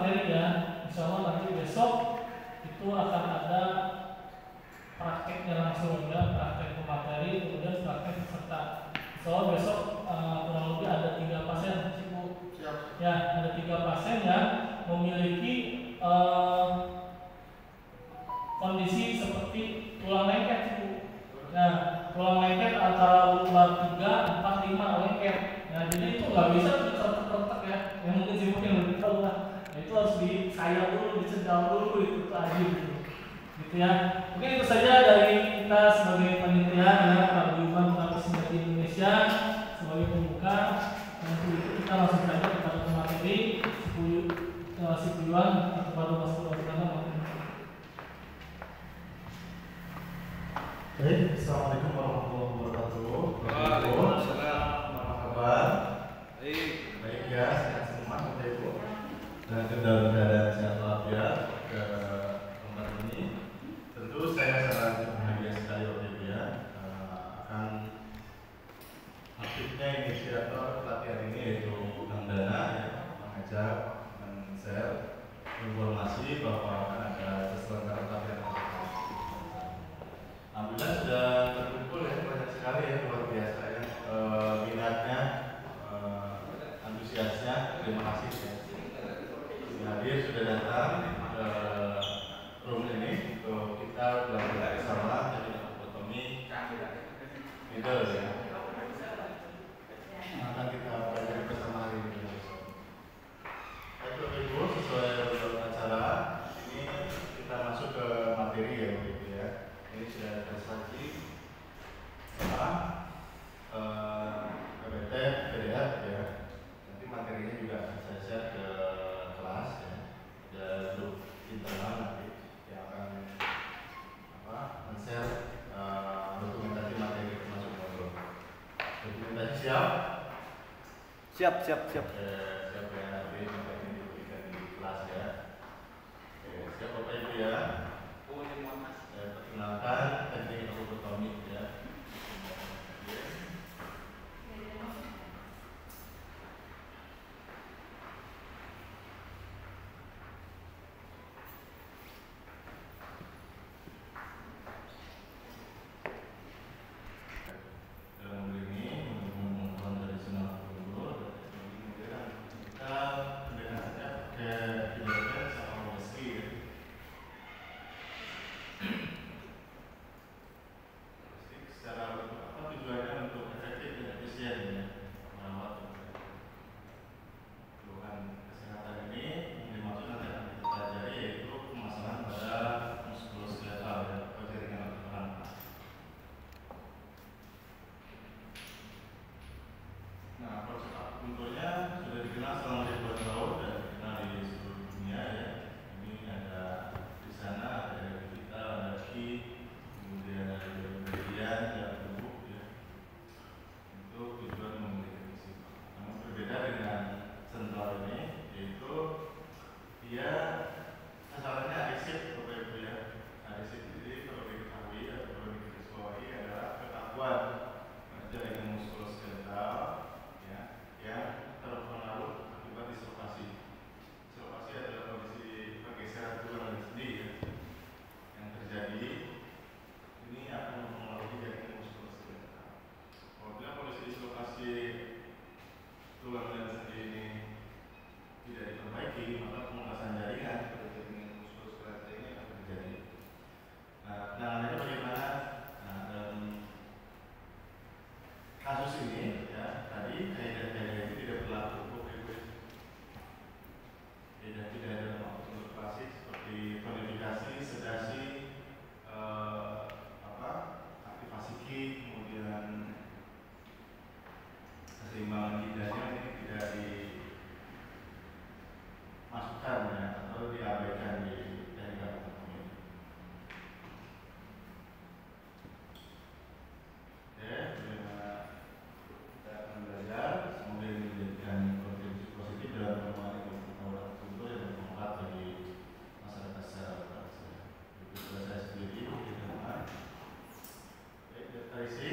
materi ya. Insya Allah nanti besok itu akan ada prakteknya langsung ya, praktek pemateri kemudian praktek peserta. Insya Allah besok kurang lebih ada 3 pasien, Cipu. Ya, ada 3 pasien yang memiliki kondisi seperti tulang lengket, Cipu. Nah, tulang lengket antara lumbar 3, 4, 5 lengket. Nah, jadi itu nggak bisa dicetak-cetak ya. Yang mungkin Cipu yang lebih tahu lah. Nah, itu harus disayat dulu, dicendal dulu itu aja gitu. Gitu ya. Mungkin itu saja dari kita sebagai panitia ya, Paguyuban Kampus Sinergi Indonesia sebagai pembuka. Nanti kita langsung saja kepada pemateri Sipuyuan kepada Mas Purwakana. Baik, assalamualaikum warahmatullahi wabarakatuh. Waalaikumsalam. Apa kabar? Baik ya, sehat semua Bapak Ibu. Dan dalam keadaan sehat walafiat ke tempat ini. Tentu saya sangat bahagia sekali Bapak Ibu ya, akan aktifnya inisiator pelatihan ini yaitu Kang Dana ya, mengajak men-share informasi bahwa akan ada keselamatan pelatihan. Alhamdulillah sudah terkumpul ya, banyak sekali ya, luar biasa ya, minatnya, antusiasnya. Terima kasih ya. Hadir sudah datang ke room ini untuk kita belajar bersama teknik lobotomi middle ya. Akan kita pelajari bersama hari ini. Baik Bapak Ibu, sesuai jadwal acara ini kita masuk ke materi ya Bapak Ibu ya. Ini sudah tersaji PPT, PDF ya. Nanti materinya juga akan saya share ke kelas ya. Ada grup internal nanti yang akan men-share dokumentasi materi termasuk modul. Dokumentasi siap? Siap. Siap ya, nanti materi diberikan di kelas ya. Oke, siap Bapak Ibu ya. Saya perkenalkan teknik lobotomi ya. Dalam modul ini pengetahuan tradisional Bogor, kemudian kita pendekatannya pakai video sama meski ya. Secara tujuannya untuk efektif dan efisien ya, merawat keluhan kesehatan ini. Yang dimaksud nanti akan kita pelajari yaitu permasalahan pada muskuloskeletal ya, atau jaringan otot. Nah, proses akupunturnya sudah dikenal selama ribuan tahun dan dikenal di seluruh dunia ya. Ini ada di sana, ada di kita, ada di kemudian ada di bagian yang tubuh ya. Itu tujuan memiliki risiko. Namun berbeda dengan sentral ini, yaitu dia sasarannya adhesif Bapak Ibu ya. Adhesif jadi perlu diketahui atau perlu digarisbawahi adalah ketakuan jaringan muskuloskeletal ya, yang terpengaruh akibat dislokasi. Dislokasi adalah kondisi pergeseran tulang dan sendi ya, yang terjadi. Ini akan mempengaruhi jaringan muskuloskeletal. Apabila kondisi dislokasi tulang dan sendi ini tidak diperbaiki, maka pemungkasan jaringan pada jaringan muskuloskeletal ini akan terjadi. Nah, penanganannya bagaimana? Nah, dalam kasus ini ya, tadi kaidah-kaidah itu tidak berlaku untuk kaidah-kaidah dalam akupuntur klasik seperti tonifikasi, sedasi, aktivasi ki, kemudian keseimbangan lidahnya ini tidak dimasukkan ya, atau diabaikan di teknik akupuntur ini. Oke, bagaimana kita akan belajar, semoga ini menjadikan kontribusi positif dalam pengembangan ilmu pengetahuan akupuntur yang bermanfaat bagi masyarakat secara luas. Itu sudah saya sendiri di rumah. Baik, dari sini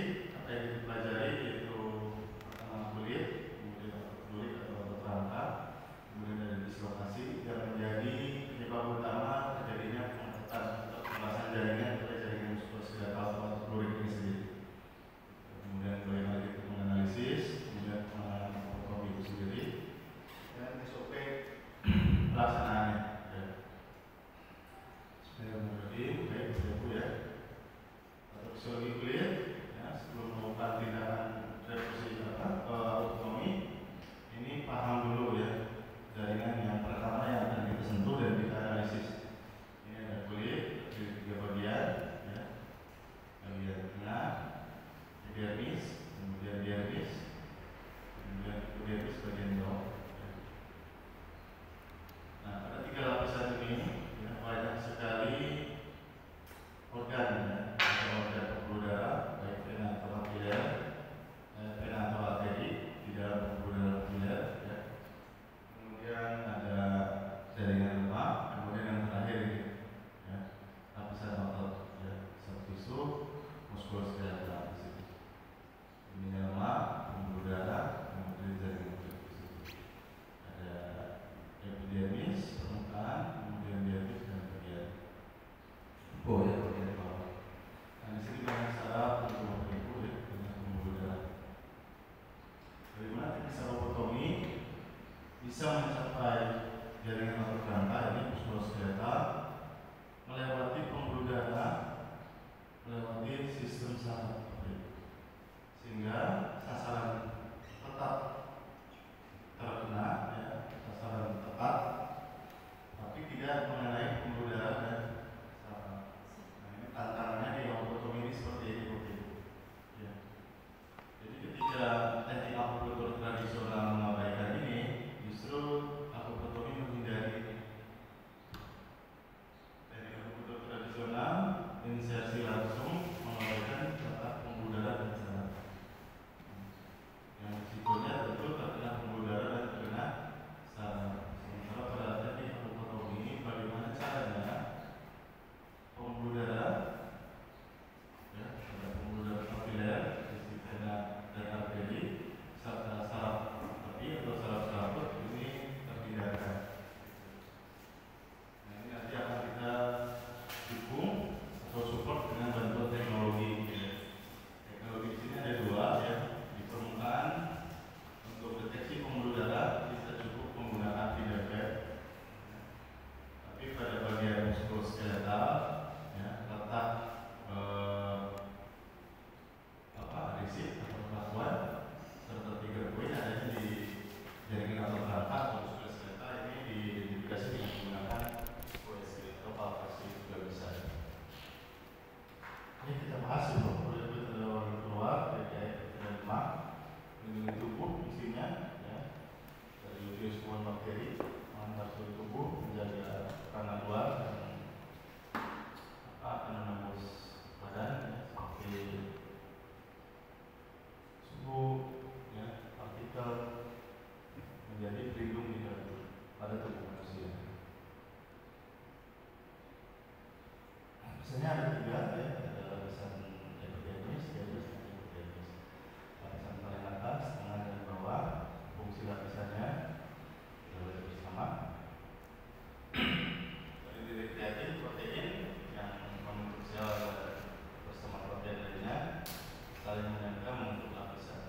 saling menempel membentuk lapisan.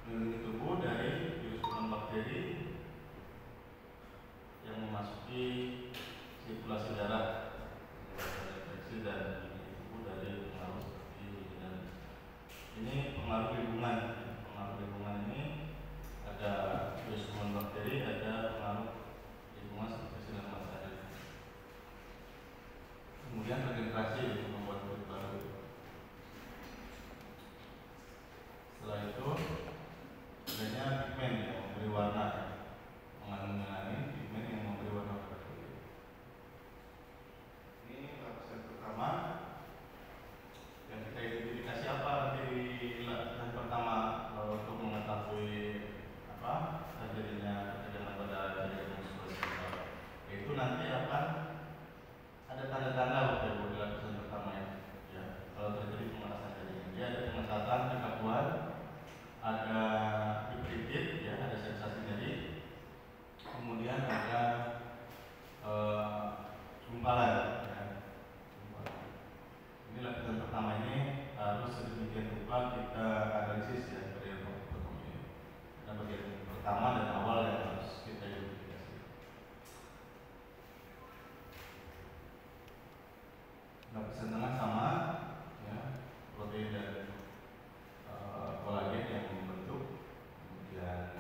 Melindungi tubuh dari virus kuman bakteri yang memasuki sirkulasi darah, infeksi dan tubuh dari pengaruh seperti dan ini pengaruh lingkungan. Pengaruh lingkungan ini ada virus kuman bakteri, ada pengaruh lingkungan seperti sinar matahari. Kemudian regenerasi untuk membuat kulit baru. Setelah itu adanya pigmen yang memberi warna, mengandung melanin, pigmen yang memberi warna pada kulit. Ini lapisan pertama. Yang kita identifikasi apa nanti di lapisan pertama untuk mengetahui apa terjadinya ketegangan pada jaringan muskuloskeletal. Itu nanti akan ada tanda-tanda waktu di lapisan pertama ya. Kalau terjadi pemerasan jaringan, dia ada pengesatan, kekakuan, ada hiperikit, ya, ada sensasi nyeri, kemudian ada gumpalan. Ya. Ini lapisan pertama ini harus sedemikian rupa kita analisis ya pada ilmu ekonomi. Karena bagian pertama dan awal yang harus kita identifikasi. Lapisan tengah sama, ya, protein dan kolagen yang membentuk, kemudian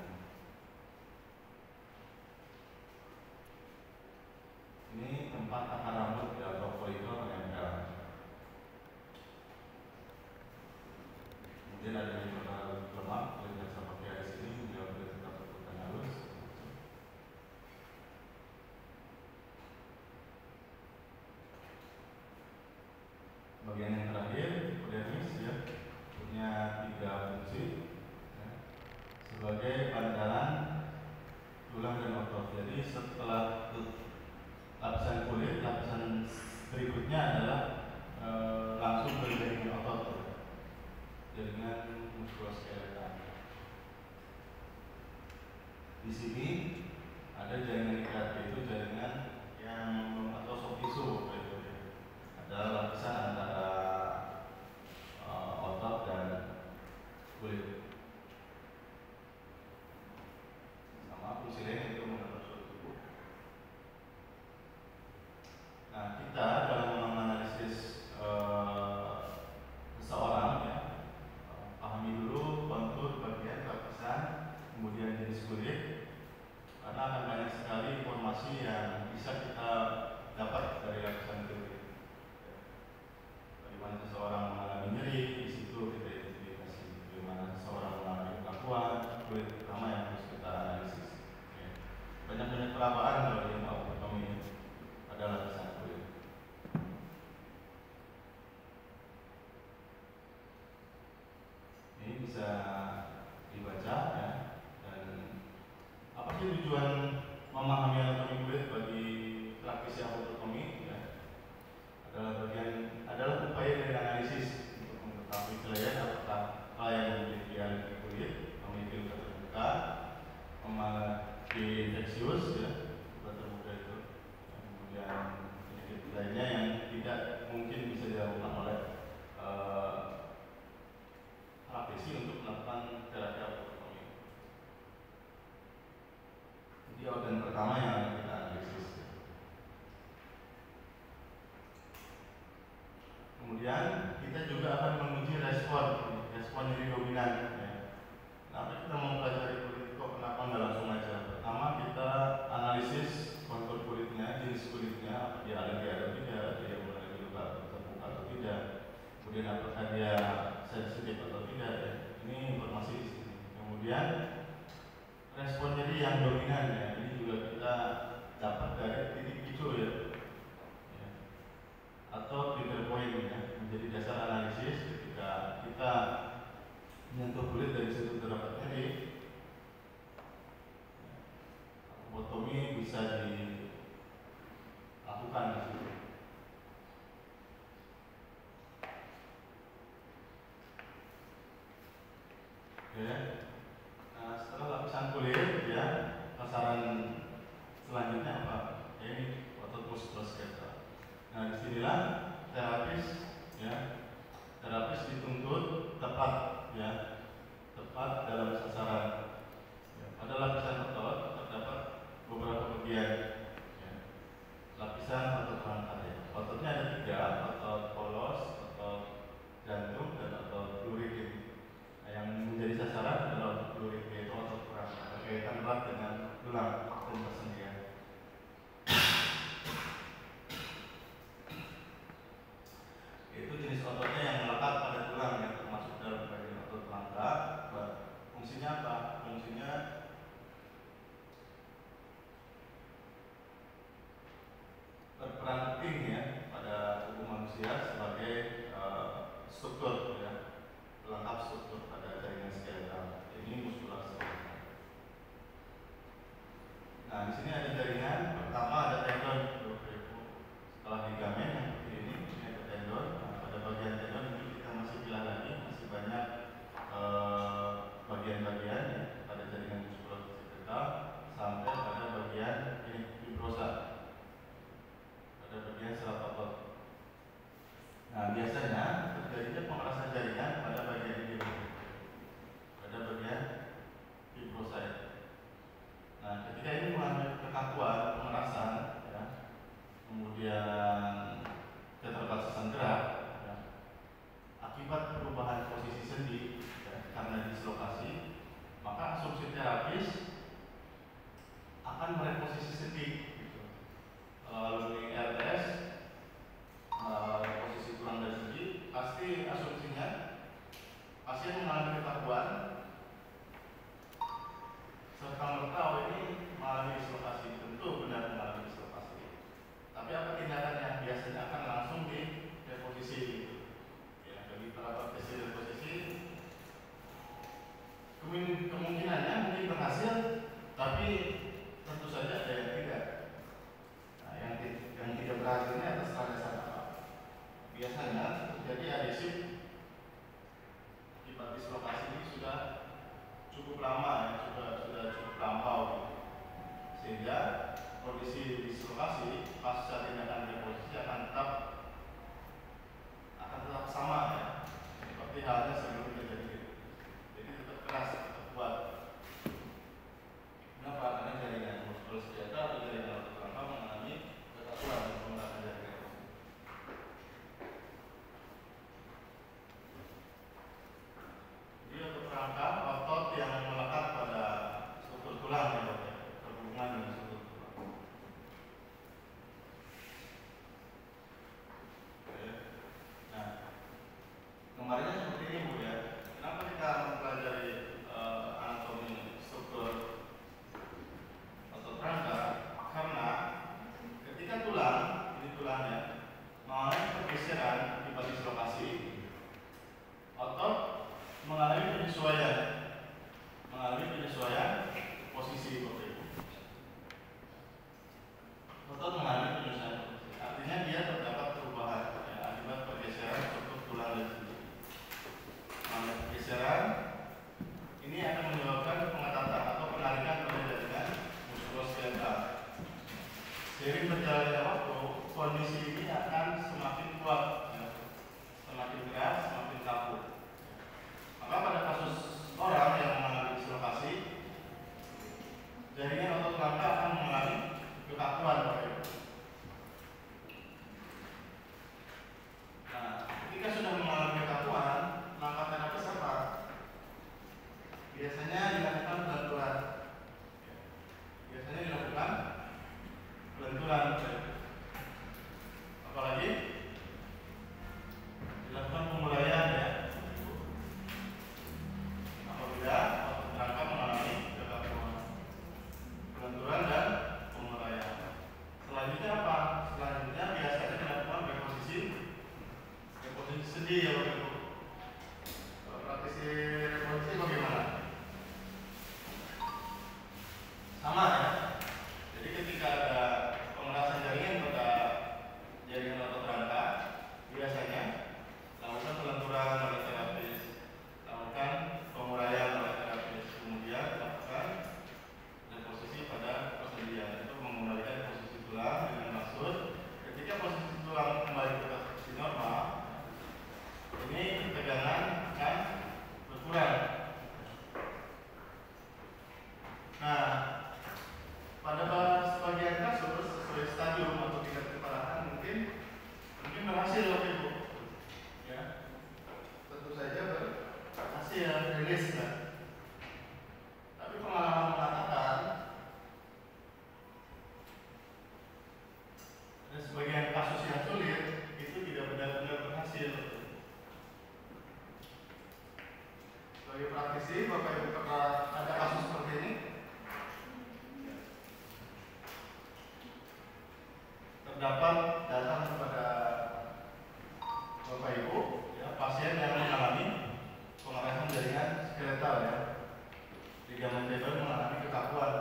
ini tempat akar rambut atau folikel menempel. Kemudian ada mikrolemak, kulit sama kayak di sini, beliau kulit tetap berkutan halus. Bagian yang terakhir, epidermis ya, punya 3 fungsi ya, sebagai pancaran tulang dan otot. Jadi setelah lapisan kulit, lapisan berikutnya adalah langsung ke jaringan otot ya, jaringan muskuloskeletal. Di sini ada jaringan ikat, yaitu jaringan yang atau soft tissue gitu ya. Adalah lapisan antara otot dan kulit. Sama fungsi lain itu mengatur suhu tubuh. Nah, kita dalam menganalisis seseorang ya, pahami dulu kontur bagian lapisan, kemudian jenis kulit, karena akan banyak sekali informasi yang bisa kita dapat dari lapisan kulit. Bagaimana seseorang mengalami nyeri, di situ kita identifikasi. Bagaimana seseorang mengalami kekakuan, kulit pertama yang harus kita analisis. Ya. Banyak perabaan kalau di ilmu anatomi pada lapisan kulit. Ini bisa dibaca ya. Dan apa sih tujuan memahami anatomi kulit bagi praktisi anatomi? Ya. Adalah upaya dari analisis untuk mengetahui kelainan apakah klien memiliki alergi kulit, memiliki luka terbuka, memiliki infeksius ya, luka terbuka itu, kemudian penyakit lainnya yang tidak mungkin bisa dilakukan oleh praktisi untuk melakukan terapi anatomi. Jadi organ pertama yang akan kita analisis. Kemudian kita juga akan menguji respon nyeri dominan. Ya. Kenapa kita mempelajari kulit kok? Kenapa nggak langsung aja? Pertama kita analisis kontur kulitnya, jenis kulitnya, dia alergi atau tidak, dia memiliki luka terbuka atau tidak, kemudian apakah dia sensitif atau tidak. Ya. Ini informasi di sini. Kemudian respon nyeri yang dominan ya, ini juga kita dapat dari titik picu ya. Atau trigger point ya, menjadi dasar analisis ketika kita menyentuh kulit dari situ terdapat nyeri. Lobotomi bisa dilakukan di situ. Oke. Nah, setelah lapisan kulit ya, sasaran selanjutnya apa? Ya, ini otot muskuloskeletal. Nah, disinilah terapis ya, terapi tepat, ya, tepat dalam sasaran. Ya, pada lapisan otot terdapat beberapa bagian. Ya. Lapisan otot rangka, ya. Ototnya ada 3, otot polos, otot jantung, dan otot lurid. Nah, yang menjadi sasaran adalah otot lurid, yaitu otot rangka, berkaitan erat dengan tulang dan persendian. Itu jenis ototnya yang melekat pada tulang, yang termasuk dalam bagian otot rangka. Fungsinya apa? Fungsinya berperan penting, ya, pada tubuh manusia sebagai struktur, ya, pelengkap struktur pada jaringan skeletal. Ini muskular skeletal. Nah, di sini ada jaringan. Pertama ada tendon, setelah ligamen yang seperti ini ada tendon. Nah, pada bagian tendon ini kita masih pilah lagi, masih banyak bagian-bagian, ya, pada jaringan muskular skeletal sampai pada bagian ini fibrosa, pada bagian serat otot. Nah, biasanya terjadinya pengerasan jaringan pada bagian ini, pada bagian fibrosa. Nah, ketika ini mengalami kekakuan, pengerasan, ya, kemudian keterbatasan gerak, ya, akibat perubahan posisi sendi, ya, karena dislokasi, maka asumsi terapis akan mereposisi sendi. Gitu. Lalu RTS, posisi tulang dan sendi, pasti asumsinya pasien mengalami kekakuan serta merta ini mengalami dislokasi. Tentu benar mengalami dislokasi. Tapi apa tindakannya? Biasanya akan langsung di deposisi. Ya, bagi para praktisi deposisi, kemungkinannya mungkin berhasil, tapi tentu saja ada yang tidak. Nah, yang tidak berhasilnya atas dasar apa? Biasanya terjadi adesif akibat dislokasi ini sudah cukup lama, ya, sudah cukup lampau, sehingga kondisi dislokasi pasca tindakan deposisi akan tetap sama, ya, seperti halnya sebelum terjadi. Jadi tetap keras, tetap kuat. Kenapa? Karena jaringan muskular skeletal atau jaringan otot rangka mengalami kekakuan dan pengerasan jaringan. Jadi otot rangka otot yang melekat pada struktur tulang, ya, berhubungan dengan struktur tulang. Oke. Nah, gambarnya seperti ini, Bu, ya. Kenapa kita mempelajari anatomi struktur otot rangka? Karena ketika tulang, ini tulangnya, mengalami pergeseran akibat dislokasi, otot mengalami penyesuaian posisi seperti itu. Otot mengalami penyesuaian posisi, artinya dia terdapat perubahan, ya, akibat pergeseran struktur tulang dan sendi. Nah, pergeseran ini akan menyebabkan pengetatan atau penarikan pada jaringan muskuloskeletal. Seiring berjalannya waktu, kondisi ini akan semakin kuat, ya, semakin keras, semakin kaku. Maka pada kasus orang yang mengalami dislokasi, jaringan otot rangka akan mengalami kekakuan. Nah, ketika sudah mengalami kekakuan, langkah terapis apa? Biasanya dilakukan pelenturan. Apalagi dilakukan pemulaian, ya. Apabila otot rangka mengalami kekakuan, pelenturan dan pemulaian. Selanjutnya apa? Selanjutnya biasanya dilakukan reposisi sendi, ya, Bapak Ibu. Praktisi reposisi bagaimana? Sama, ya. Jadi ketika ada pengerasan jaringan pada jaringan otot rangka, biasanya lakukan pelenturan oleh terapis, lakukan pemuraian oleh terapis, kemudian lakukan reposisi pada persendian. Itu mengembalikan posisi tulang dengan maksud ketika posisi tulang kembali ke posisi normal, ini tegangan akan kondisi Bapak Ibu ada kasus seperti ini, terdapat datang kepada Bapak Ibu ya, pasien yang mengalami pengerasan jaringan skeletal ya, ligamen tendon mengalami kekakuan.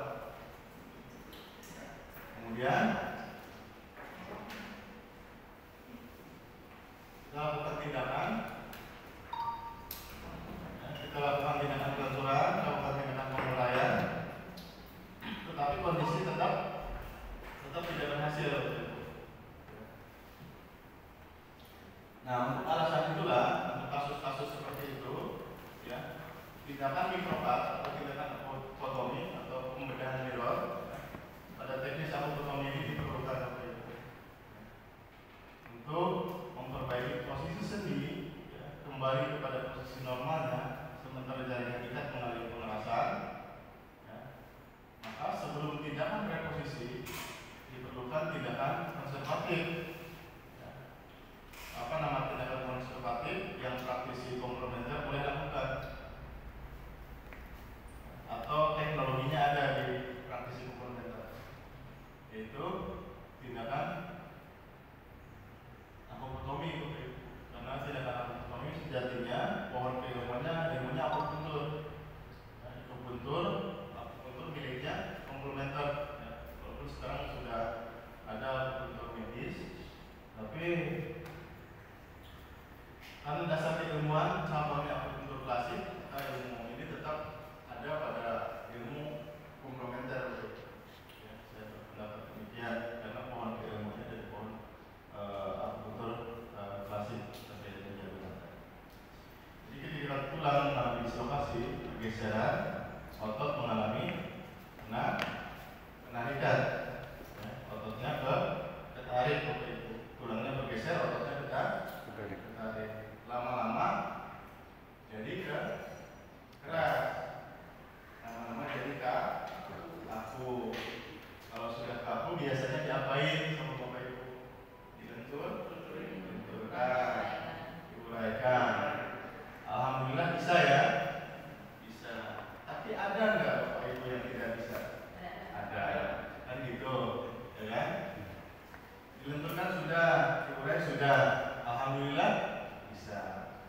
Kemudian kita lakukan tindakan, kita lakukan tindakan kelenturan, lakukan tindakan pemulaian, tetapi kondisi tetap tidak berhasil. Nah, untuk alasan itulah, untuk kasus-kasus seperti itu, ya, tindakan mikropat atau tindakan apotomi atau pembedahan mirror pada teknis apotomi ini diperlukan untuk memperbaiki posisi sendi, ya, kembali kepada posisi normalnya, sementara jaringan ikat mengalami pengerasan. Ya. Maka sebelum tindakan reposisi diperlukan tindakan konservatif. Ya. Apa nama tindakan konservatif yang praktisi komplementer boleh lakukan? Atau teknologinya ada di praktisi komplementer, yaitu tindakan apotomi. Karena tindakan apotomi sejatinya pohon keilmuannya ilmunya akupuntur. Akupuntur miliknya komplementer. Ya, walaupun sekarang sudah ada akupuntur medis, tapi kan dasar keilmuan contohnya akupuntur klasik, ilmu ini tetap ada pada ilmu komplementer. Ya, saya berpendapat demikian karena pohon keilmuannya dari pohon akupuntur klasik terkait dengan jaringan. Jadi ketika tulang mengalami dislokasi, pergeseran, otot mengalami penarikan. Ya, ototnya ketarik, tulangnya bergeser, ototnya ketarik. Lama-lama jadi keras, lama-lama jadi kaku. Kalau sudah kaku biasanya diapain sama Bapak Ibu? Dibenturkan, diuraikan. Alhamdulillah bisa ya, bisa. Tapi ada nggak Bapak Ibu yang tidak bisa? Ada, kan gitu, ya kan? Dilenturkan sudah, diurai sudah, alhamdulillah bisa.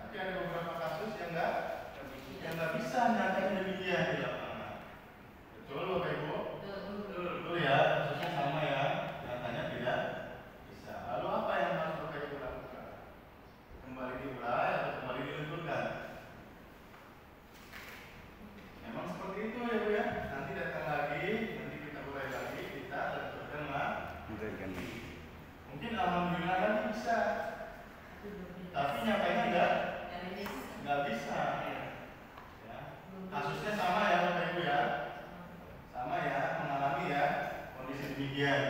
Tapi ada beberapa kasus yang nggak bisa, nyatanya demikian di lapangan. Betul Bapak Ibu? Betul ya, kasusnya sama ya, nyatanya tidak bisa. Lalu apa yang harus Bapak Ibu lakukan? Kembali diurai atau kembali dilenturkan? Memang seperti itu ya Bu ya. Nanti datang lagi, nanti kita urai lagi, kita lenturkan lagi. Mungkin alhamdulillah kan bisa, tapi nyatanya nggak bisa. Ya. Kasusnya sama ya Bapak Ibu ya, sama ya, mengalami ya kondisi demikian,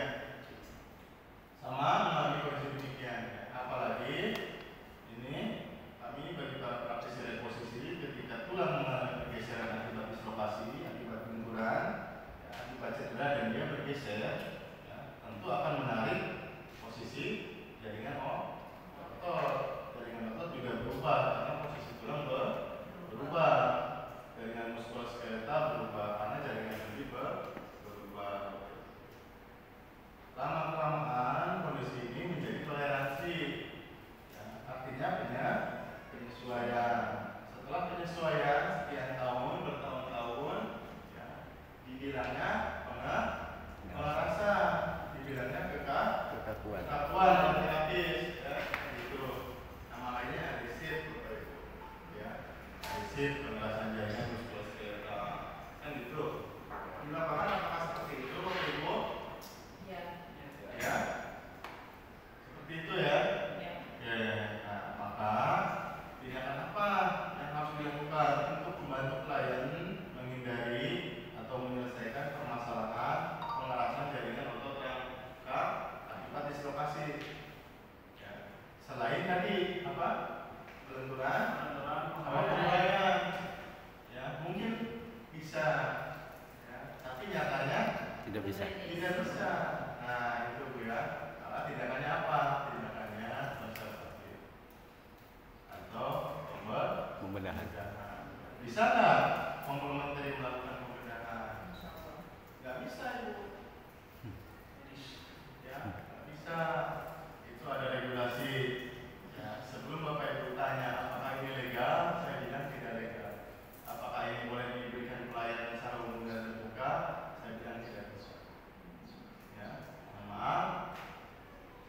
sama mengalami kondisi demikian. Apalagi ini kami bagi para praktisi reposisi ketika tulang mengalami pergeseran akibat dislokasi, akibat benturan, ya, akibat cedera dan dia bergeser, ya, tentu akan menarik posisi jaringan otot. Jaringan otot juga berubah karena posisi tulang berubah. Jaringan muskuloskeletal berubah karena jaringan sendi berubah. Lama-kelamaan kondisi ini menjadi toleransi. Ya, artinya penyesuaian. Setelah penyesuaian sekian tahun, bertahun-tahun, ya, dibilangnya pengerasa, dibilangnya kekakuan terapis, ya, gitu. Nama lainnya adhesif, ya, adhesif pengerasan jaringan muskuloskeletal, kan gitu. Di lapangan apakah seperti itu, Bapak Ibu? Ya. Ya. Seperti itu ya. Ya. Nah, maka tindakan apa yang harus dilakukan untuk membantu klien menghindari atau menyelesaikan permasalahan pengerasan jaringan otot yang akibat dislokasi? Ya. Selain tadi apa? Benturan, sama pemulaian. Ya, mungkin bisa, ya, tapi nyatanya Tidak bisa. Nah, itu Bu ya. Tindakannya apa? Tindakannya konservatif atau Pembedahan. Bisa nggak komplementer melakukan pembedahan? Nggak bisa itu. Ya, nggak bisa. Itu ada regulasi. Ya, sebelum Bapak Ibu tanya apakah ini legal, saya bilang tidak legal. Apakah ini boleh diberikan pelayanan secara umum dan terbuka? Saya bilang tidak bisa. Ya, mohon maaf.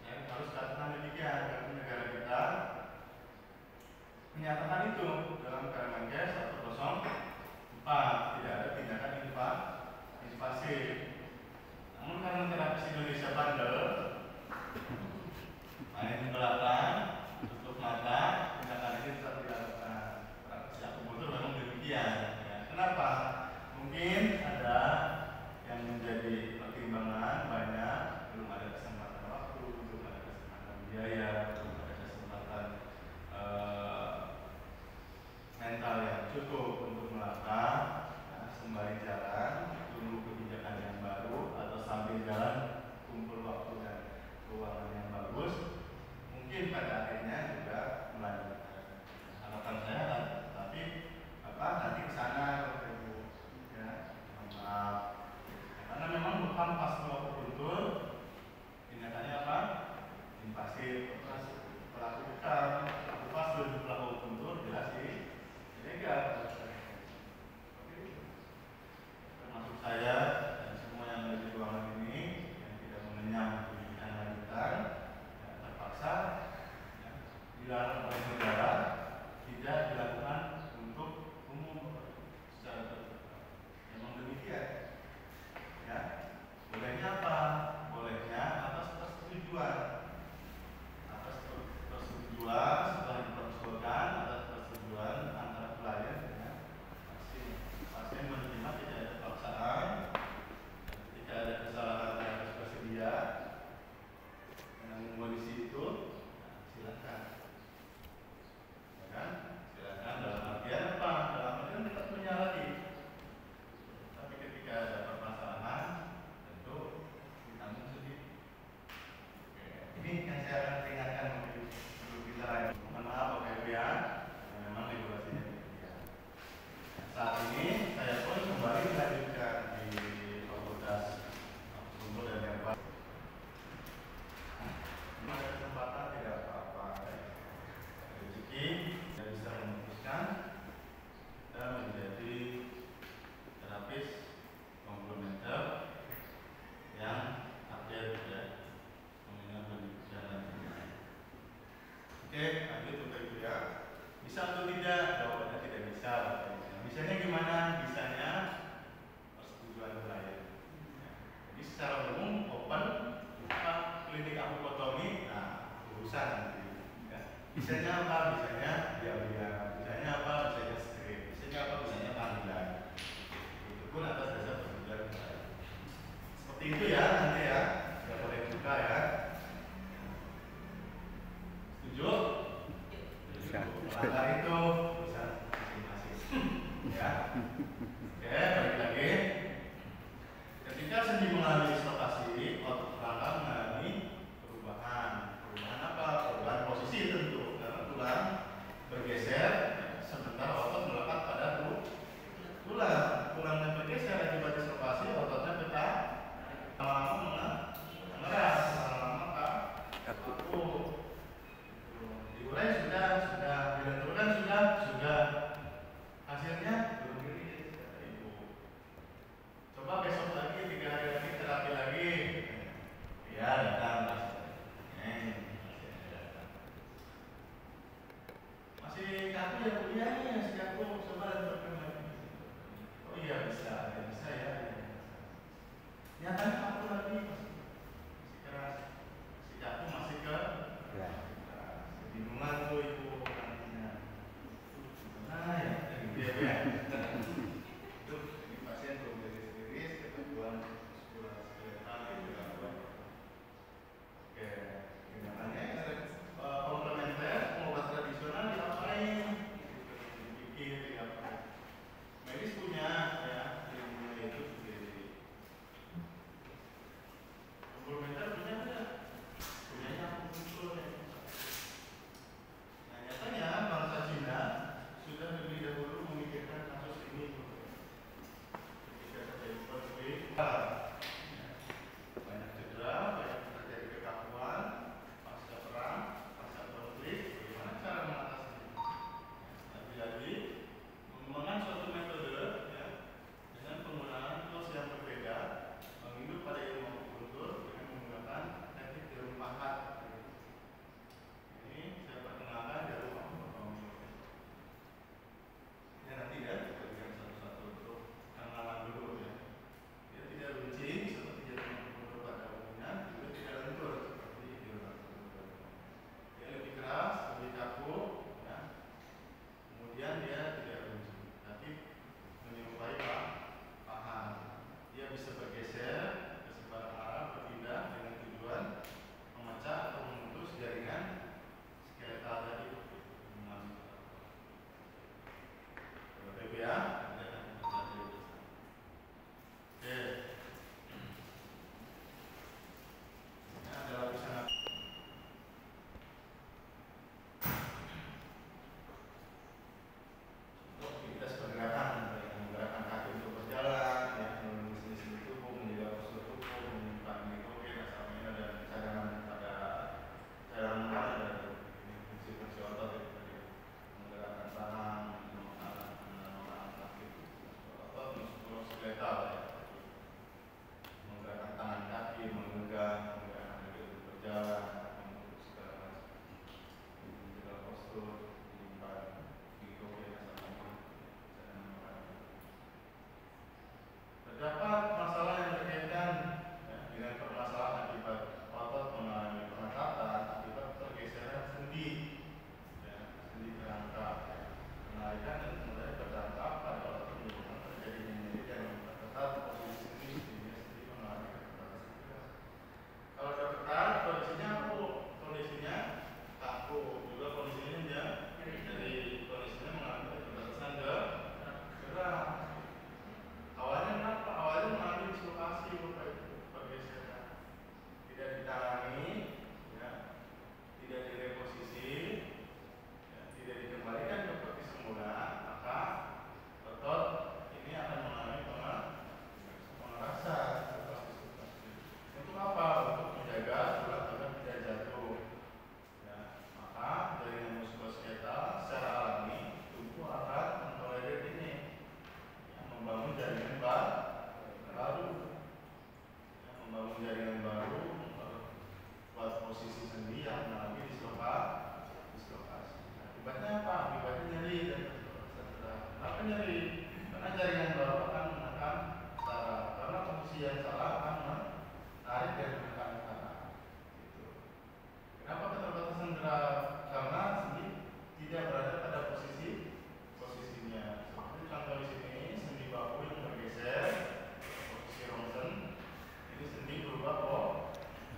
Ya, harus katakan demikian karena negara kita menyatakan itu dalam Permenkes 104 tidak ada tindakan invasif. Namun karena terapis Indonesia bandel, main di belakang, tutup mata, tindakan ini tetap dilakukan. Praktisi akupuntur memang demikian. Ya. Kenapa? Mungkin ada yang menjadi pertimbangan banyak, belum ada kesempatan waktu, belum ada kesempatan biaya, belum ada kesempatan mental yang cukup untuk melakukan. Nah, sembari jalan tunggu kebijakan yang baru atau sambil jalan kumpul waktu dan keuangan yang bagus, mungkin pada akhirnya juga melanjutkan. Harapan saya tapi nanti ke sana ya, maaf. Karena memang bukan pas akupuntur tindakannya apa? Invasif, pelaku bukan, pelaku pas pelaku akupuntur jelas sih ilegal. Termasuk saya dan semua yang ada di ruangan ini yang tidak mengenyam pendidikan lanjutan ya, terpaksa ya, dilarang oleh negara tidak dilakukan untuk umum secara terbuka. Memang demikian. Ya, bolehnya apa? Bolehnya atas persetujuan. Atas persetujuan setelah dipersetujuan atas persetujuan antara klien dengan pasien. Pasien menerima tidak ada paksaan, ketika ada kesalahan yang harus bersedia dengan kondisi itu, nah, silakan. Ya kan? Silakan dalam artian apa? Dalam artian tetap menyalahi. Tapi ketika ada permasalahan, tentu ditanggung sendiri. Oke. Ini yang saya akan peringatkan untuk kita lanjut. Mohon maaf Bapak Ibu ya, memang regulasinya demikian. Saat ini saya pun kembali melanjutkan di Fakultas Akupuntur dan Herbal. Ini ada kesempatan tidak apa-apa. Rezeki saya bisa memutuskan dan menjadi terapis komplementer yang update ya, mengenai pendidikan lanjutan. Oke, lanjut Bapak Ibu ya. Bisa atau tidak? Jawabannya tidak bisa. Bisanya gimana? Bisanya persetujuan klien. Ya. Jadi secara umum open buka klinik akupuntomi, nah urusan nanti. Ya. Bisanya apa? Bisanya diam-diam. Bisanya apa? Bisanya skrip. Bisanya apa? Bisanya panggilan. Itu pun atas dasar persetujuan klien. Seperti itu ya nanti ya. Tidak boleh buka ya. Setuju? Melanggar itu bisa masing-masing. Ya. Oke, balik lagi. Ketika sendi mengalami dislokasi, otot belakang mengalami perubahan. Perubahan apa? Perubahan posisi tentu. Karena tulang bergeser, sebentar otot melekat pada tulang. Tulangnya bergeser akibat dislokasi, ototnya pecah. Lama-lama mengeras, lama-lama kaku. Diurai sudah dilenturkan sudah. Hasilnya belum rilis kata ibu. Coba besok lagi 3 hari lagi terapi lagi. Ya datang masih kaku ya Bu ya nih masih kaku coba lenturkan lagi. Oh iya bisa ya. Nyatanya kaku lagi masih keras. Si kaku masih ke kebingungan tuh ibu nantinya. Nah ya, gitu ya. Itu ini pasien belum beres-beres, kebetulan sekolah skeletal gitu kan. Oke, makanya komplementer obat tradisional diapain? Dipikir diapain? Medis punya ya ilmunya itu sendiri.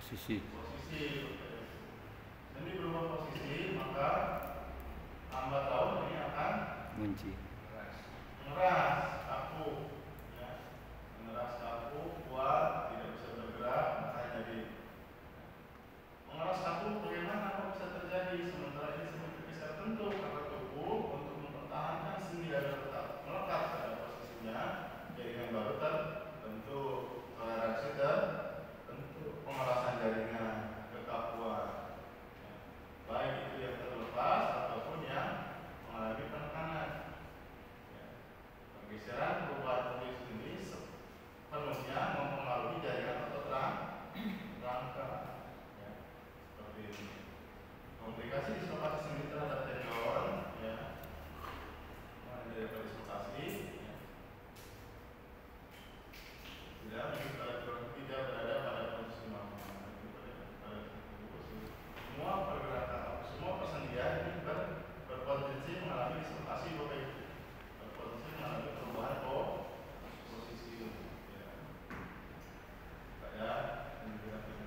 Posisi. Ini berubah posisi, maka lambat laun ini akan Kunci. mengeras, kaku, ya. Mengeras, kaku, kuat, tidak bisa bergerak, maka jadi mengeras, kaku. Bagaimana kok bisa terjadi? Sementara ini seperti bisa tertentu karena tubuh untuk mempertahankan sendi agar tetap melekat pada posisinya, jaringan baru terbentuk, toleransi terbentuk, pengerasan jaringan, kekakuan, ya. Baik itu yang terlepas ataupun yang mengalami penekanan. Ya. Pergeseran perubahan posisi ini sepenuhnya mempengaruhi jaringan otot rangka. Ya. Seperti ini. Komplikasi dislokasi sendi terhadap tendon, ya. Mulai dari dislokasi, ya. Tidak berada pada posisi normal. Semua persendian ini berpotensi mengalami dislokasi, berpotensi mengalami perubahan posisi, ya. Pada penggerak ini.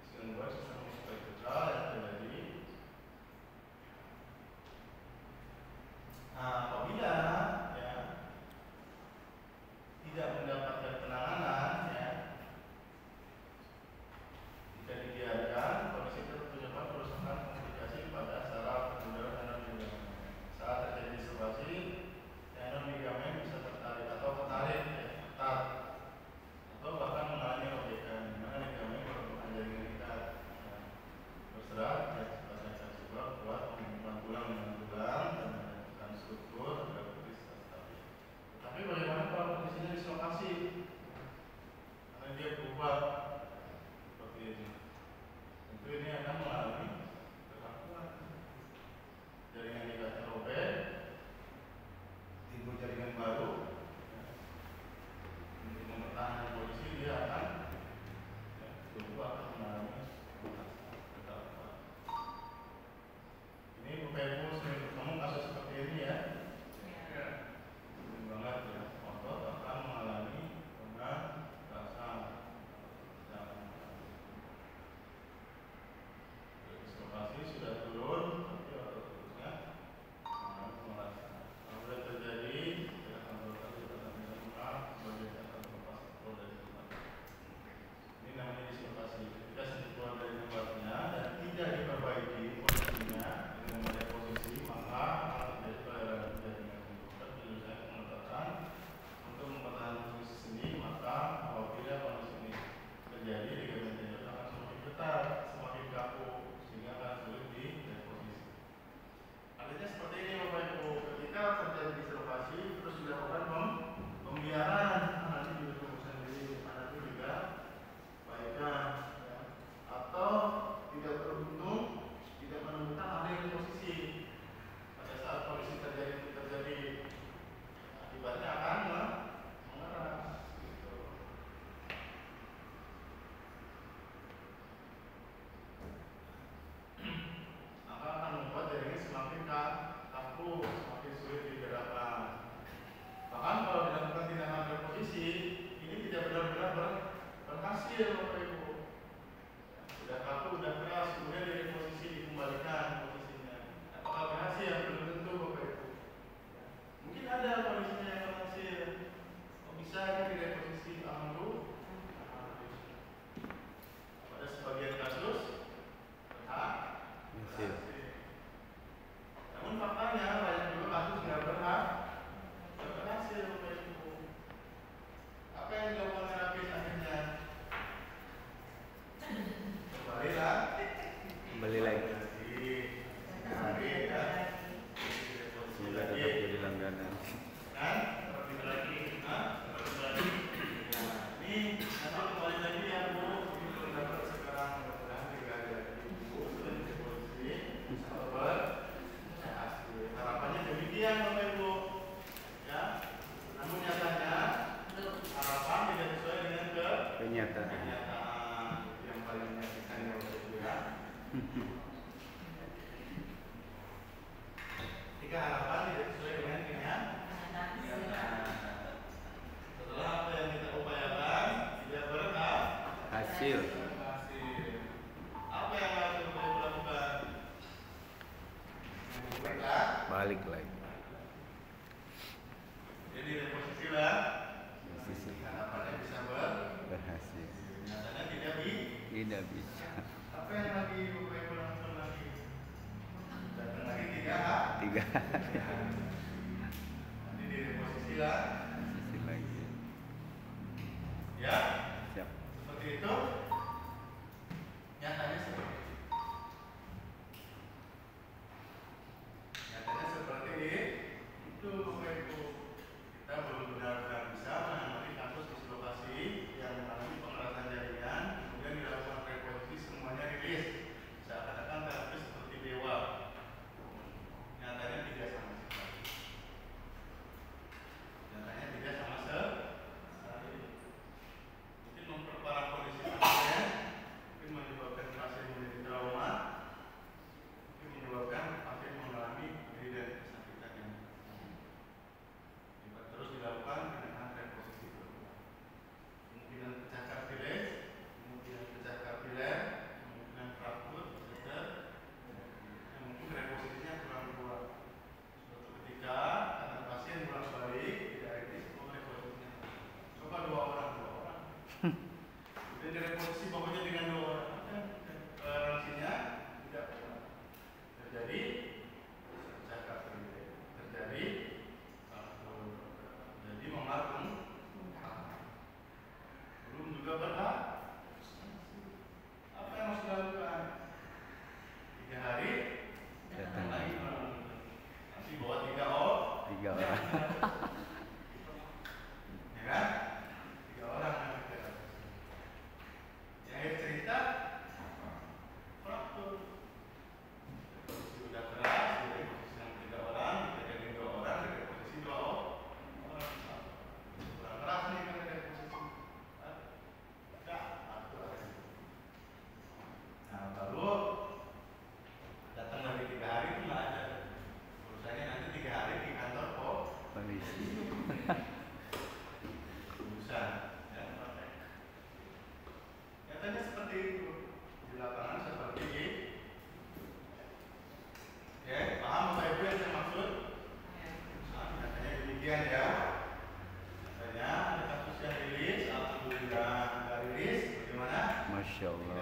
Sistem spektrikal yang terjadi. Nah, apabila, ya, tidak mendapatkan penanganan, ya, jika dibiarkan, kondisi itu menyebabkan kerusakan komunikasi pada saraf pembuluh tendon ligamen. Saat terjadi dislokasi, tendon ligamen bisa tertarik atau tertarik, ya, ketat, atau bahkan mengalami robekan, di mana ligamen merupakan jaringan ikat, ya, berserat, ya, sebagai sebab kuat menghubungkan tulang dengan tulang dan struktur agar bisa stabil. Tapi bagaimana kalau posisinya dislokasi? Karena dia berubah seperti ini. Tentu ini akan mengalami kekakuan. Jaringan ikatnya robek, timbul jaringan baru. Untuk mempertahankan posisi dia akan, ya, tubuh akan mengalami kekakuan. Ini Bapak Ibu sering ketemu kasus seperti ini, ya. Sering banget, ya. Otot akan mengalami pengerasan. Dislokasi sudah turun, tapi ototnya mengalami pengerasan. Apabila terjadi, kita akan melakukan sebagai akan terlepas dari tempat. Ini namanya dislokasi. Ketika sendi keluar dari tempatnya dan tidak diperbaiki posisinya dengan memilih posisi, maka akan terjadi toleransi jaringan. Tapi saya mengatakan untuk mempertahankan posisi sendi, maka apabila kondisi ini terjadi, ligamen tendon akan semakin ketat, semakin kaku, sehingga akan sulit direposisi. Artinya seperti ini Bapak Ibu, ketika terjadi dislokasi terus dilakukan pembiaran, nanti juga tunggu sendiri, nanti juga baikkan, ya. Atau tidak beruntung, tidak menemukan ahli posisi pada saat kondisi terjadi, akibatnya akan mengeras, gitu. Maka akan membuat jaringan semakin kaku, semakin sulit digerakkan. Bahkan kalau dilakukan tindakan reposisi, ini tidak benar-benar berhasil, Bapak Ibu. Sudah kaku, sudah keras, kemudian direposisi, dikembalikan posisinya. Apakah berhasil? Belum tentu, Bapak Ibu. Mungkin ada kondisinya yang berhasil. Kok bisa ini direposisi? Alhamdulillah. Pada sebagian kasus berhasil. Namun faktanya banyak juga kasus nggak berhasil, Bapak Ibu. Apa yang dilakukan terapis akhirnya? Kembali lagi. Ya. Semoga tetap jadi langganan. Kan? Seperti lagi. Seperti lagi. Nah, ini nanti kembali lagi ya Bu. Ini belum dapat sekarang, mudah-mudahan 3 hari lagi Bu sudah di posisi sabar. Harapannya demikian Bapak Ibu. Ya. Namun nyatanya harapan tidak sesuai dengan kenyataan. Yang paling menyakitkan ya Bapak Ibu, ya. Jika harapan tidak sesuai dengan kenyataan, balik lagi. Jadi reposisi lah. Posisi Harapannya bisa berhasil. nyatanya Tidak bisa. apa yang lagi Bapak Ibu lakukan lagi? Datang lagi 3 hari. Nanti di reposisi lah. Posisi lagi. Ya, Siap. seperti itu. Nyatanya seperti itu. Nyatanya seperti itu Bapak Ibu. Kita belum benar-benar bisa menangani kasus dislokasi yang mengalami pengerasan jaringan, kemudian dilakukan reposisi semuanya rilis. Seakan-akan terapis seperti dewa. Nyatanya tidak sama sekali. Nyatanya tidak sama sekali. Mungkin memperparah kondisi pasien, mungkin menyebabkan pasien menjadi trauma, mungkin menyebabkan pasien mengalami nyeri dan kesakitan yang terus dilakukan dengan reposisi berulang. Kemungkinan pecah kartilage, kemungkinan pecah kapiler, kemungkinan fraktur, ceder, mungkin reposisinya kurang-kurang. Suatu ketika karena pasien bolak-balik tidak risiko reposisinya. Coba 2 orang. Kemudian direposisi pokoknya dengan 2 orang. Toleransinya tidak kuat. Terjadi pecah kartilage, terjadi fraktur, jadi mematung. Belum juga berhak. Apa yang harus dilakukan? 3 hari datang lagi. Nanti bawa 3 orang. Ya kan? 3 orang nanti kita. Yang akhir cerita fraktur. Sudah keras, jadi posisi yang 3 orang, kita jadi 2 orang, jadi posisi 2 orang. Kurang keras nih kan ada posisi. Nah, baru datang lagi 3 hari itu nggak ada. Urusannya nanti 3 hari di kantor Polisi. urusan ya, praktek. Nyatanya seperti itu di lapangan seperti ini. Ya, paham Bapak Ibu yang saya maksud? Nah, nyatanya demikian ya. Nyatanya ada kasus yang rilis, alhamdulillah nggak rilis, bagaimana? Masya Allah.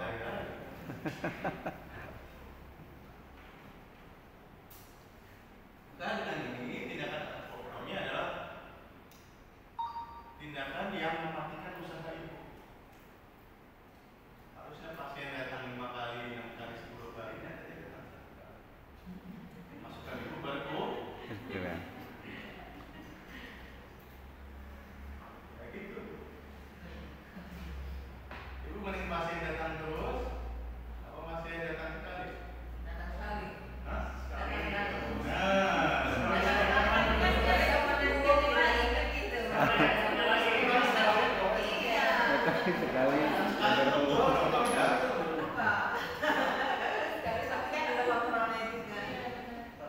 Nah, dengan ini tindakan ekonomi adalah tindakan yang mematikan usaha ibu. Harusnya pasien datang 5 kali, 6 kali, 10 kali, nyatanya datang 1 kali. Masukkan ibu Betul. kayak gitu. Ibu mending pasien datang terus, apa pasien datang sekali? Datang sekali. Hah? Sekali. Sekali.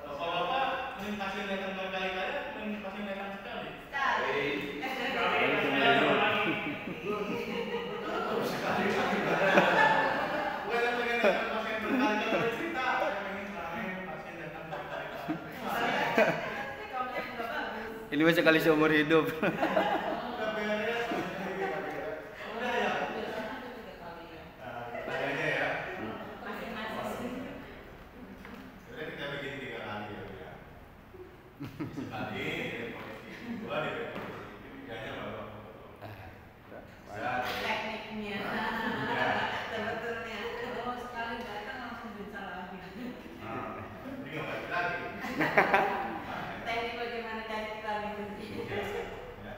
Bapak-bapak mending pasien datang berkali-kali, mending pasien datang sekali. Bukan yang pengen datang pasien berkali-kali bercerita, saya pengen pasien datang berkali-kali. Ini masih sekali seumur hidup. Udah beres, udah ya. Nah, tanya ya. Jadi kita bikin 3 kali ya. Sekali di reposisi, 2 di reposisi, 3-nya baru. Tekniknya, sebetulnya. Oh, sekali datang langsung bisa lagi. Nah, ini nggak balik lagi. Teknik bagaimana cari lagi itu. Ya.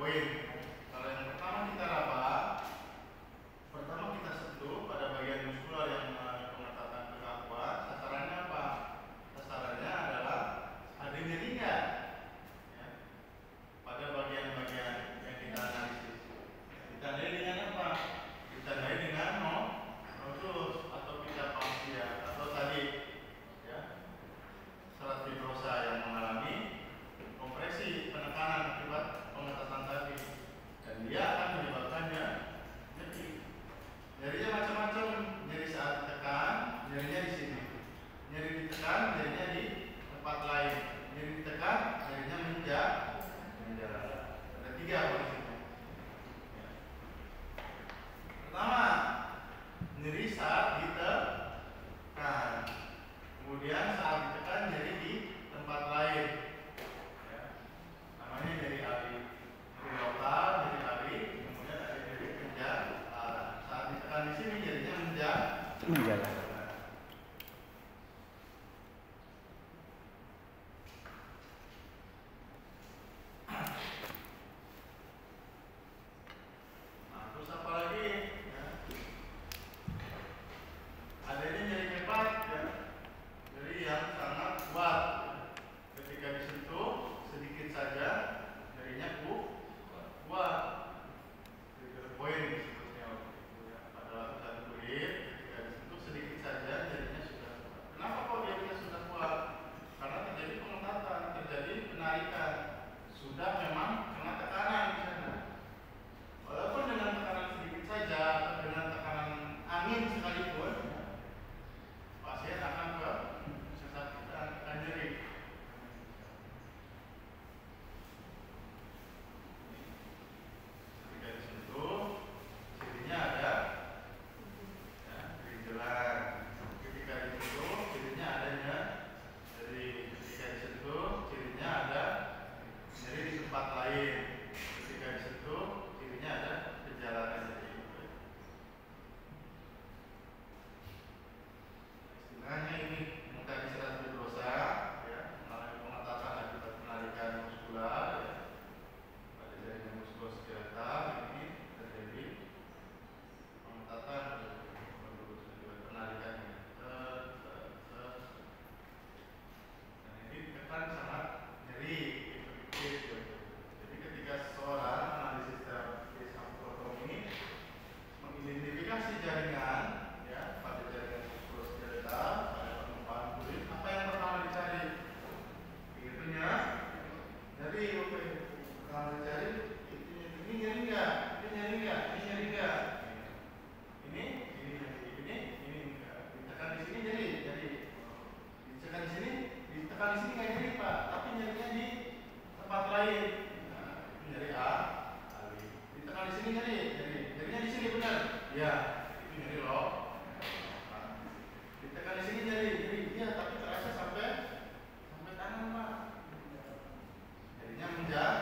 poin. Kalau yang pertama kita raba, pertama kita sentuh pada bagian muskular yang pengetatan kekakuan. Sasarannya apa? Sasarannya adalah ada nyeri nggak? Ya. Pada bagian-bagian yang kita analisis. Ditandai dengan apa? Ditandai dengan nodus atau pita palsia atau tadi ya serat fibrosa yang mengalami kompresi penekanan akibat pengetatan tadi, dan dia akan menyebabkannya nyeri. Nyerinya macam-macam, nyeri saat ditekan, nyerinya di sini, nyeri ditekan, nyerinya di tempat lain, nyeri ditekan, nyerinya menjalar. Ada 3 posisinya. Ya. Pertama, nyeri saat ditekan, kemudian saat ditekan nyeri di tempat lain. Ya. Namanya nyeri ali, nyeri lokal, nyeri ali, kemudian ada nyeri menjalar. Saat ditekan di sini nyerinya menjalar. Nah, terus apa lagi? Ya. Adanya nyeri hebat, ya. Nyeri yang sangat kuat. Ketika disentuh sedikit saja nyerinya kuat. Trigger point disebutnya waktu itu ya. Pada lapisan kulit ketika disentuh sedikit saja nyerinya sudah kuat. Kenapa kok nyerinya sudah kuat? Karena terjadi pengetatan, terjadi penarikan. Sudah memang kena tekanan di sana. Walaupun dengan tekanan sedikit saja atau dengan tekanan angin sekalipun, pasien akan kesakitan, akan nyeri. Ketika disentuh, cirinya ada ya, gerinjelan. Ketika disentuh, cirinya adanya nyeri. Ketika disentuh, cirinya ada nyeri di tempat lain. Ketika disentuh, cirinya ada gejala nyeri. Istilahnya ini yang tadi serat fibrosa, ya, mengalami pengetatan akibat penarikan muskular, ya, pada jaringan muskuloskeletal ini terjadi pengetatan akibat penarikan. Dan ini ditekan sangat nyeri. Jadi ketika seseorang analisis terapis akupunktur mengidentifikasi jaringan, ya, pada jaringan muskuloskeletal, pada permukaan kulit, apa yang pertama dicari? Itunya nyeri. Pertama dicari ini nyeri nggak? Ini nyeri nggak? Ini nyeri nggak? Ini enggak. Ditekan di sini nyeri. Ditekan di sini nggak nyeri Pak, tapi nyerinya di tempat lain. Nah, itu nyeri ali. Ditekan di sini nyerinya di sini benar? Ya, itu nyeri loh. Ditekan di sini nyeri, iya, tapi terasa sampai tangan Pak. Nyerinya menjalar.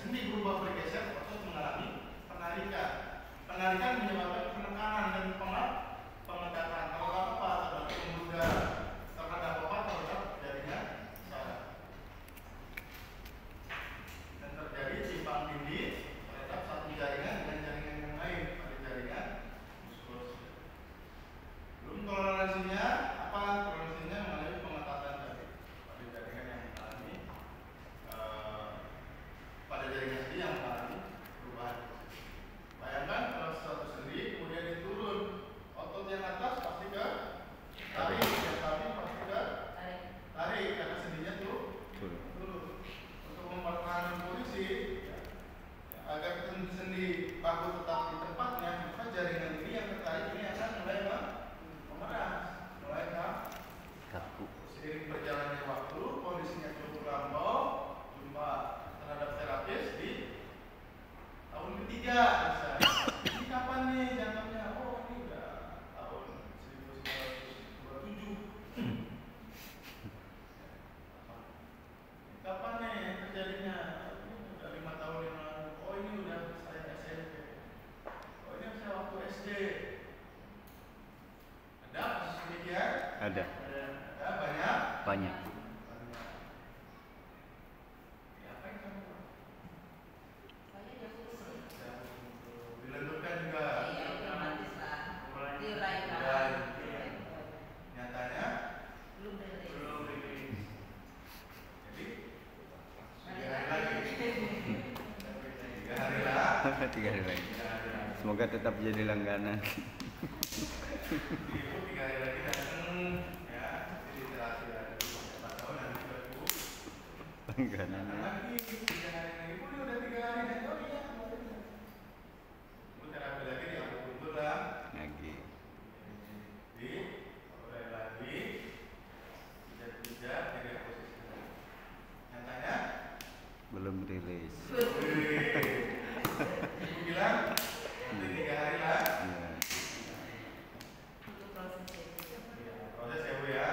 sendi berubah bergeser, otot mengalami penarikan. Penarikan menyebabkan penekanan dan pengedatan terhadap apa? Terhadap pembuluh terhadap apa? Terhadap jaringan saraf. Dan terjadi simpang tindih terhadap satu jaringan dengan jaringan yang lain pada jaringan muskulus. Belum toleransinya apa? Toleransinya mengalami pengetatan tadi pada jaringan yang mengalami pada jaringan sendi yang mengalami perubahan. Bayangkan kalau suatu sendi kemudian diturun, otot yang atas pasti ke tarik, yang samping pasti ke tarik karena sendinya tuh turun. Untuk mempertahankan posisi agar sendi bahu tetap di tempatnya, maka jaringan ini yang tertarik ini akan mulai memeras, mulai kaku. Seiring berjalannya waktu, kondisinya cukup terlampau, jumpa terhadap terapis di tahun ketiga misalnya. Ini kapan nih jangkauannya? Oh ini udah tahun 1927. Kapan nih terjadinya? Ini udah 5 tahun yang lalu. Oh ini udah saya SMP. Oh ini saya waktu SD. Ada kasus demikian? Ada. Ada banyak. Banyak. Ya, apa yang kamu lakukan? Saya ya kursi. Dilenturkan juga. Iya, otomatis lah. Mulai. Diuraikan. Nyatanya Belum rilis. belum rilis. Jadi 3 hari lagi. 3 hari lagi. 3 hari lagi. 3 hari lagi. Semoga tetap jadi langganan. Ibu 3 hari lagi datang ya, jadi terapi lagi. 4 tahun nanti baru Langganan. lagi 3 hari lagi. Ibu udah 3 hari lagi. Oh iya, kemarin. Ibu terapi lagi di akupuntur lah. Lagi. Di mulai lagi. Pijat-pijat dari posisi. Nyatanya Belum rilis. Ibu bilang nanti 3 hari lah. Iya. Itu prosesnya. Proses ya Bu ya.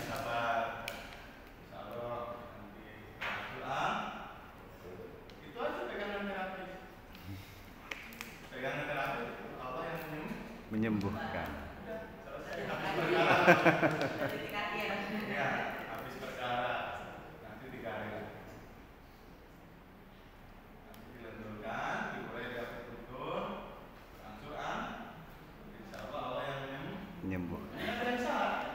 Sabar. Insyaallah nanti pulang. Itu aja pegangan terapi. Pegangan terapi Allah yang Menyembuhkan. selesai habis perkara. Jadi kaki ya. Ya, habis perkara. Nanti 3 hari lagi. Nanti dilenturkan, dimulai dari akupuntur, angsuran. Insyaallah Allah yang Menyembuhkan. ada yang salah.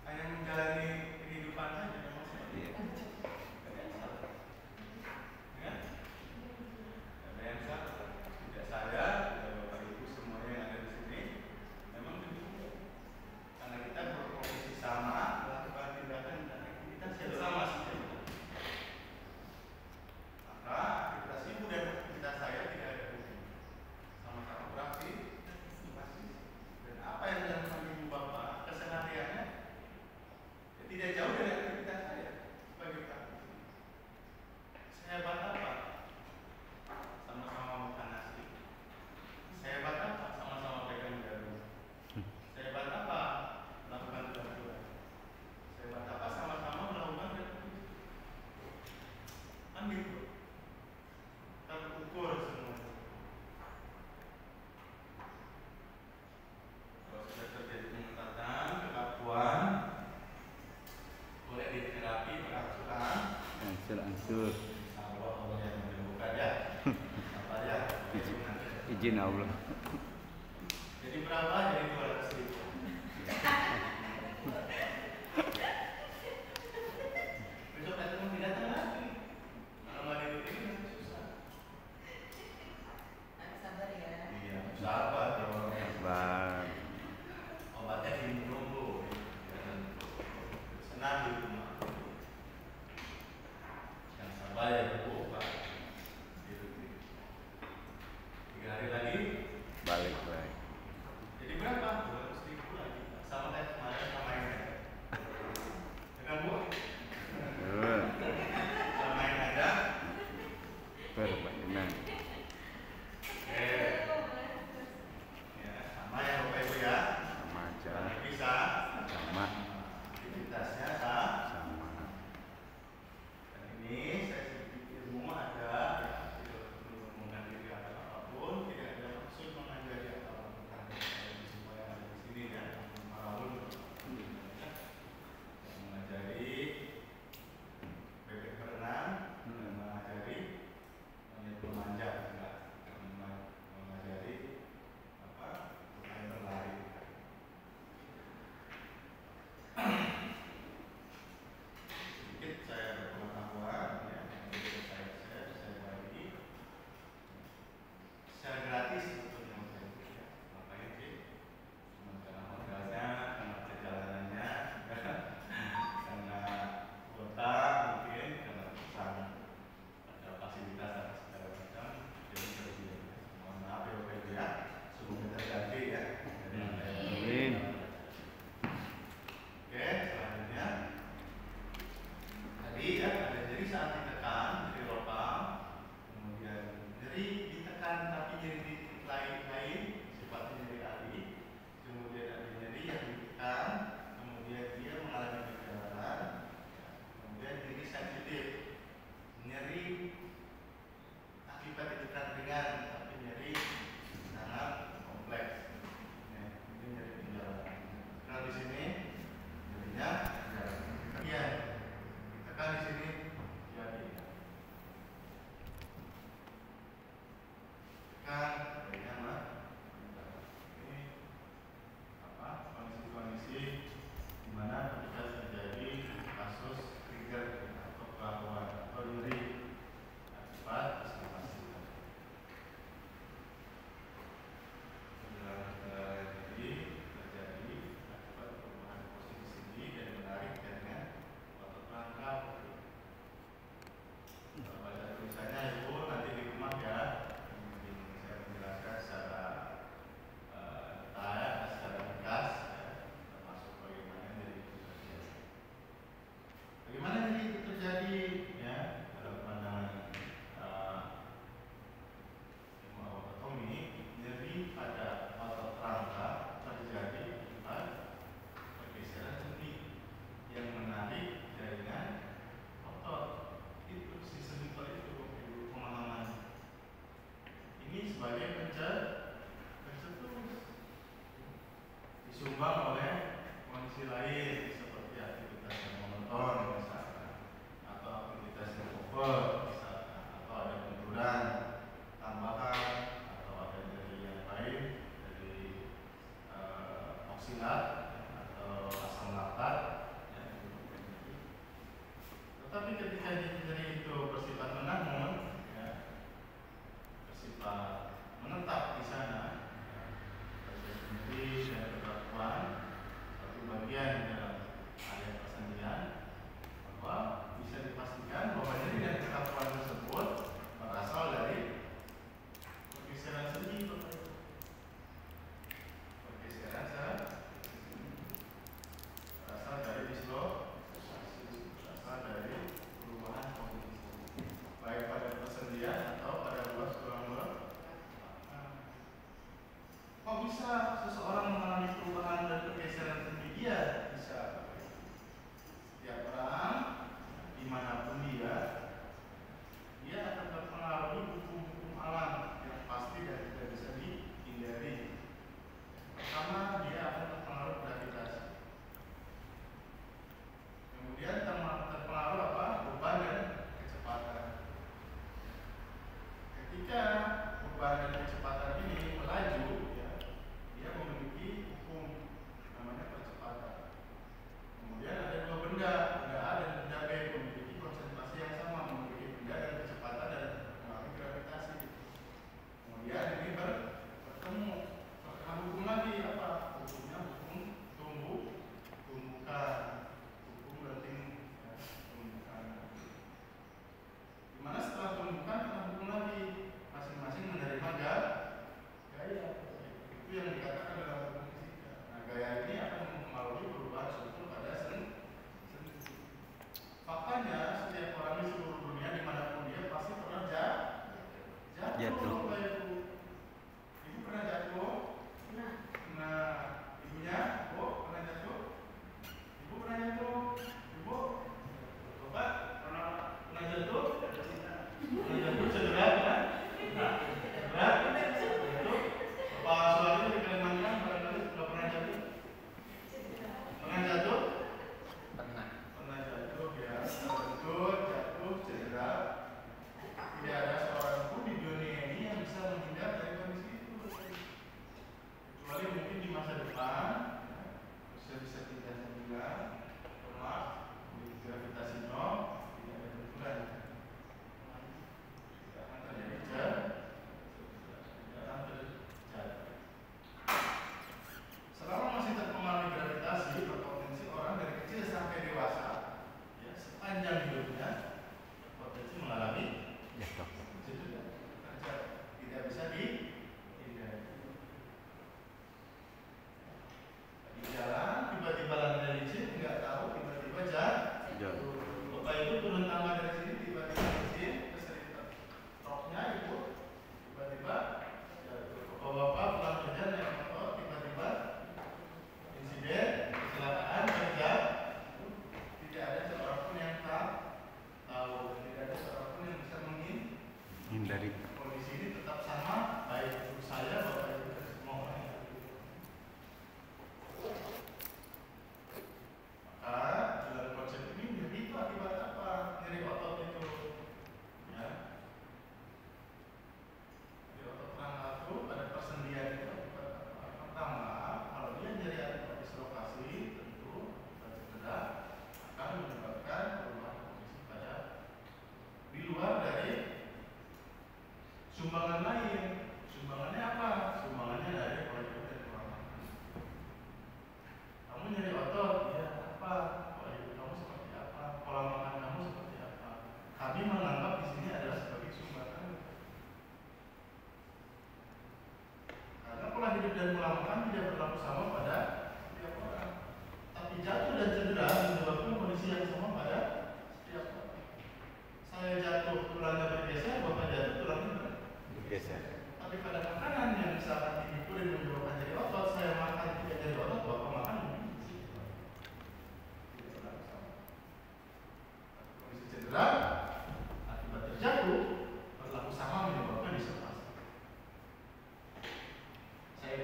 Hanya menjalani kehidupan saja memang seperti Iya. itu. Ada yang salah. Ya? Ada yang salah. Tidak saya, tidak Bapak Ibu semuanya yang ada di sini. Memang begitu. Karena kita berprofesi sama, melakukan tindakan dan aktivitas yang sama sebenarnya. Maka aktivitas ibu dan aktivitas saya tidak ada hubungan. Sama-sama praktis. Dan apa yang dilakukan ibu bapak kesehariannya ya, tidak jauh dari aktivitas saya sebagai praktisi. Sehebat apa? Sama-sama makan nasi. Sehebat apa? Sama-sama pegang jarum. Sehebat apa? Melakukan tugas. Sehebat apa? Sama-sama melakukan revisi. Kan gitu. Terukur semua. Kalau sudah terjadi pengetatan, kekakuan, boleh diterapi berangsuran. Angsur-angsur. Allah yang menyembuhkan ya. Apa ya? Izin Allah. Jadi berapa? Jadi 200.000. Besok datang tidak datang lagi. Kalau nggak dirutin nanti susah. Harus sabar ya. Iya, sabar dong. Sabar. Obatnya diminum Bu. Senang di rumah. Yang sabar ya Bu, Pak. Dirutin. 3 hari lagi. Balik lagi. Jadi berapa? 200.000 lagi. Sama kayak kemarin sama yang ada. Dengan Bu? Sama yang ada. Perbaikan. Ya, sama ya Bapak Ibu ya. Sama aja. Bisa. Sama. Aktivitasnya sama. Sama. Dan ini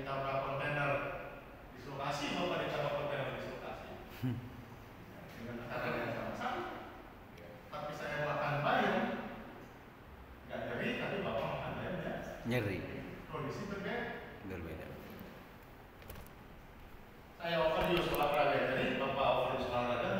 ditambah kontainer dislokasi, bapak ditambah kontainer dislokasi. Dengan tekanan yang sama-sama. Tapi saya makan bayam, nggak nyeri, tapi bapak makan bayam ya. Nyeri. Kondisi Berbeda. saya overuse olahraga, jadi bapak overuse olahraga